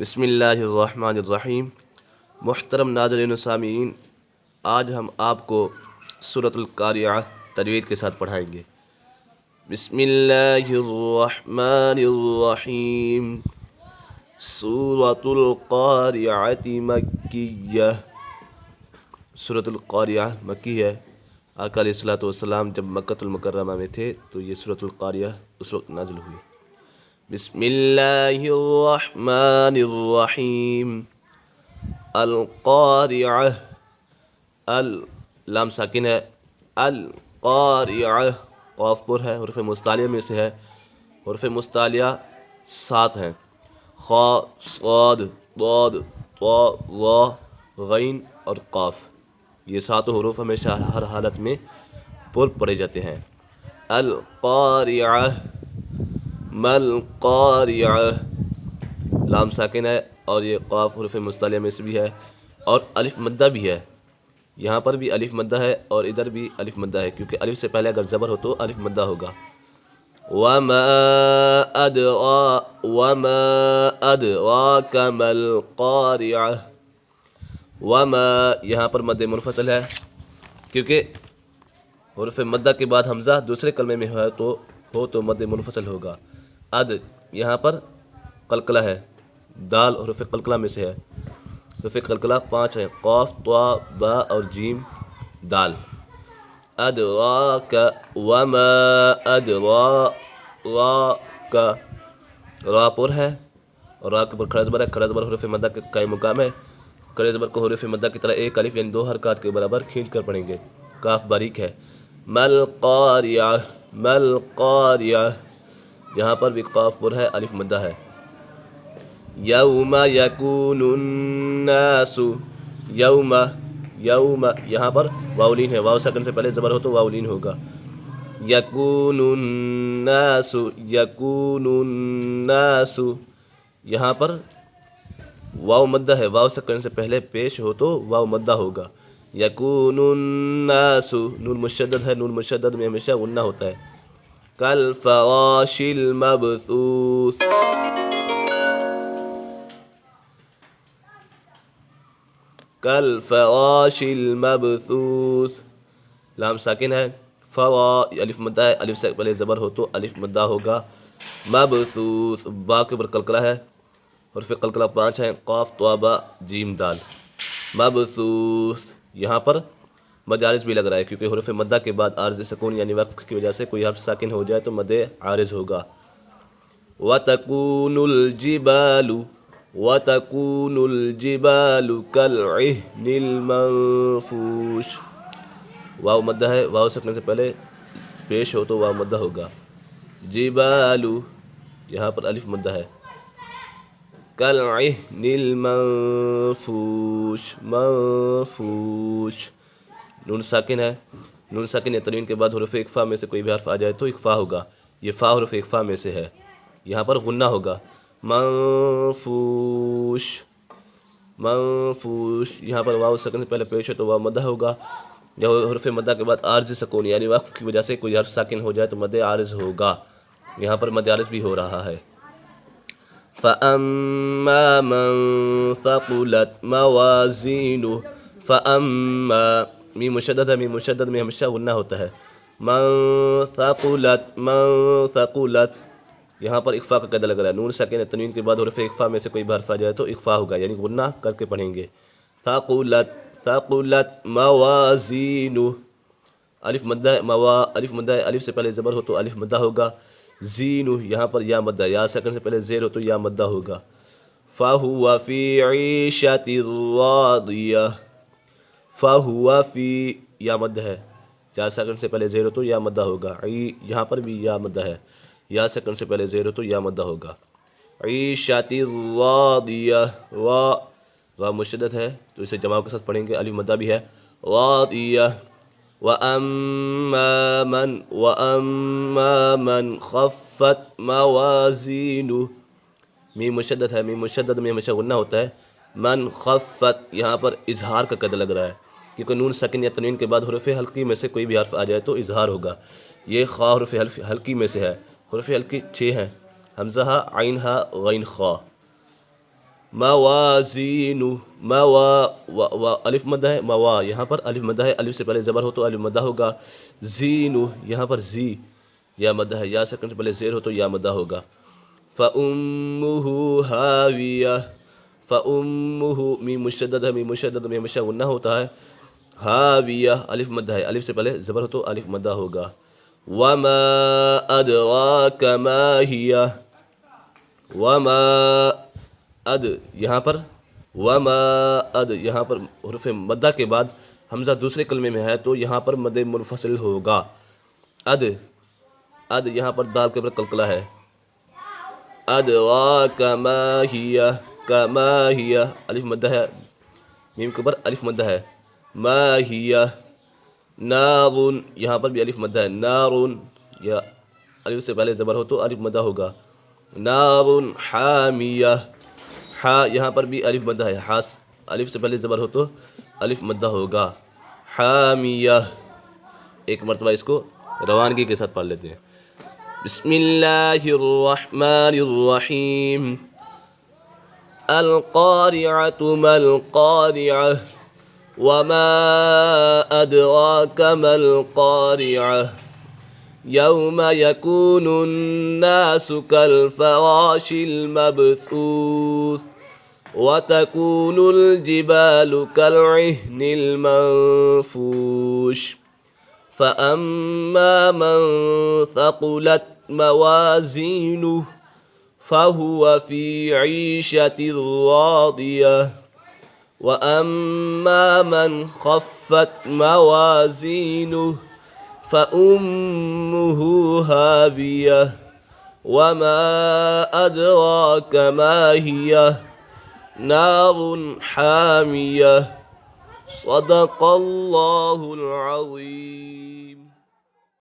بسم اللہ الرحمن الرحیم۔ محترم ناظرین و سامعین، آج ہم آپ کو سورۃ القاریعہ تجوید کے ساتھ پڑھائیں گے۔ بسم اللہ الرحمن الرحیم۔ سورۃ القاریعۃ مکیہ۔ سورۃ القاریعہ مکی ہے۔ آقا علیہ الصلوۃ والسلام جب مکۃ المکرمہ میں تھے تو یہ سورۃ القاریعہ اس وقت نازل ہوئی۔ بسم اللہ الرحمن الرحیم۔ القاریعہ، لام ساکن ہے، القاریعہ قاف پر ہے، حروف مستعلیہ میں سے ہے۔ حروف مستعلیہ 7 ہیں، خا، صاد، ضاد، طا، ظا، غین اور قاف۔ یہ 7 حروف ہمیشہ ہر حالت میں پر پڑھے جاتے ہیں۔ القاریعہ، مل قاریعہ، لام ساکن ہے اور یہ قاف حروف مستعلیہ میں سے بھی ہے، اور الف مدہ بھی ہے۔ یہاں پر بھی الف مدہ ہے اور ادھر بھی الف مدہ ہے، کیونکہ الف سے پہلے اگر زبر ہو تو الف مدہ ہوگا۔ وما ادراک ما القاریعہ۔ وما یہاں پر مد منفصل ہے، کیونکہ حروف مدہ کے بعد حمزہ دوسرے کلمے میں ہو تو مد منفصل ہوگا۔ یہاں پر قلقلہ ہے، دال حروف قلقلہ میں سے ہے۔ حروف قلقلہ 5 ہیں، قاف، طا، با اور جیم، دال۔ ادراک، وما ادراک، را پر ہے اور را کے پر کھڑا زبر ہے۔ کھڑا زبر حروف مدہ کے قائم مقام ہے۔ کھڑے زبر کو حروف مدہ کی طرح ایک الف یعنی 2 حرکات کے برابر کھینچ کر پڑھیں گے۔ کاف باریک ہے۔ مل قاریعہ، مل قاریعہ، یہاں پر بھی قاف پر ہے، الف مدہ ہے۔ یوم یکون الناس، یوم، یوم یہاں پر واولین ہے، واو ساکن سے پہلے زبر ہو تو واولین ہوگا۔ یکون الناس، یکون الناس، یہاں پر واو مدہ ہے، واو ساکن سے پہلے پیش ہو تو واو مدہ ہوگا۔ یکون الناس، نون مشدد ہے، نون مشدد میں ہمیشہ غنہ ہوتا ہے۔ کالفراش المبثوث، کالفراش المبثوث، لام ساکن ہے، فرا الف مدہ ہے، الف سے پہلے زبر ہو تو الف مدہ ہوگا۔ مبثوث، با کے اوپر قلقلہ ہے، حروف قلقلہ 5 ہیں، قاف، طا، با، جیم، دال۔ مبثوث، یہاں پر مد عارض بھی لگ رہا ہے، کیونکہ حروف مدہ کے بعد عارض سکون یعنی وقف کی وجہ سے کوئی حرف ساکن ہو جائے تو مد عارض ہوگا۔ وَتَكُونُ الْجِبَالُ، وَتَكُونُ الْجِبَالُ كَالْعِهْنِ الْمَنفُوشِ، واو مدہ ہے، واو ساکن سے پہلے پیش ہو تو واو مدہ ہوگا۔ جبال، یہاں پر الف مدہ ہے۔ كَالْعِهْنِ الْمَنفُوشِ، منفوش، نون ساکن ہے، نون ساکن یا تنوین کے بعد حروف اخفا میں سے کوئی بھی حرف آ جائے تو اخفا ہوگا۔ یہ فا حروف اخفا میں سے ہے، یہاں پر غنہ ہوگا۔ منفوش، منفوش، یہاں پر واو ساکن سے پہلے پیش ہو تو واو مدہ ہوگا، یا حروف مدہ کے بعد عارض سکون یعنی وقف کی وجہ سے کوئی حرف ساکن ہو جائے تو مد عارض ہوگا، یہاں پر مد عارض بھی ہو رہا ہے۔ فَأَمَّا مَن ثَقُلَتْ مَوَازِينُهُ، فَأَمَّا میم مشدد ہے، میم مشدد میں ہمیشہ غنہ ہوتا ہے۔ من ثقلت، من ثقلت، یہاں پر اخفا کا قاعدہ لگ رہا ہے، نون ساکن تنوین کے بعد حروف اخفا میں سے کوئی بھی حرف آ جائے تو اخفا ہوگا، یعنی غنہ کر کے پڑھیں گے۔ ثقلت، ثقلت موازینہ، الف مدہ ہے، الف مدہ ہے، الف سے پہلے زبر ہو تو الف مدہ ہوگا۔ زینہ، یہاں پر یا مدہ، یا ساکن سے پہلے زیر ہو تو یا مدہ ہوگا۔ فَهُوَ فِي عِيشَةٍ رَاضِيَةٍ، فَهُوَ فِي، یا مدہ ہے، یا ساکن سے پہلے زیر ہو تو یا مدہ ہوگا۔ یہاں پر بھی یا مدہ ہے، یا ساکن سے پہلے زیر ہو تو یا مدہ ہوگا۔ عِيشَةٍ رَاضِيَةٍ، را مشدد ہے تو اسے جماع کے ساتھ پڑھیں گے، الف مدہ بھی ہے۔ راضیہ، وَأَمَّا مَنْ خَفَّتْ مَوَازِينُهُ، میم مشدد ہے، میم مشدد میں ہمیشہ غنہ ہوتا ہے۔ من خفت، یہاں پر اظہار کا قاعدہ لگ رہا ہے، کیونکہ نون ساکن یا تنوین کے بعد حروف حلقی میں سے کوئی بھی حرف آ جائے تو اظہار ہوگا۔ یہ خا حروف حلقی میں سے ہے، حروف حلقی 6 ہیں، حمزہ، عین، غین، خا۔ موازین الف مدہ ہے، موا یہاں پر الف مدہ ہے، الف سے پہلے زبر ہو تو الف مدہ ہوگا. زین یہاں پر زی یا مدہ ہے، یا سیکنڈ سے پہلے زیر ہو تو یا مدہ ہوگا. فَأُمُّهُ هَاوِيَةٌ فَأُمُّهُ میم مشدد ہے، میم مشدد میں ہمیشہ غنہ ہوتا ہے. ہاویہ الف مدہ ہے، الف سے پہلے زبر ہو تو الف مدہ ہوگا. وَمَا أَدْرَاكَ مَا هِيَ وَمَا اد یہاں پر وما اد یہاں پر حرف مدہ کے بعد حمزہ دوسرے کلمے میں ہے تو یہاں پر مد منفصل ہوگا. اد یہاں پر دال کے اوپر قلقلہ ہے. ادراک ما ہی کما ہی الف مدہ ہے، میم کے اوپر الف مدہ ہے. ما ہی نار یہاں پر بھی الف مدہ ہے. نار یا الف سے پہلے زبر ہو تو الف مدہ ہوگا. نار حامیہ یہاں پر بھی الف مدہ ہے. الف سے پہلے زبر ہو تو الف مدہ ہوگا. حامیہ ایک مرتبہ اس کو روانگی کے ساتھ پڑھ لیتے ہیں. بسم اللہ الرحمن الرحیم. القارعۃ ما القارعۃ وما ادراک ما القارعۃ یوم یکون الناس کالفراش المبثوث وتكون الجبال كالعهن المنفوش فأما من ثقلت موازينه فهو في عيشة راضية وأما من خفت موازينه فأمه هاوية وما أدراك ما هي نار حامیہ. صدق اللہ العظیم.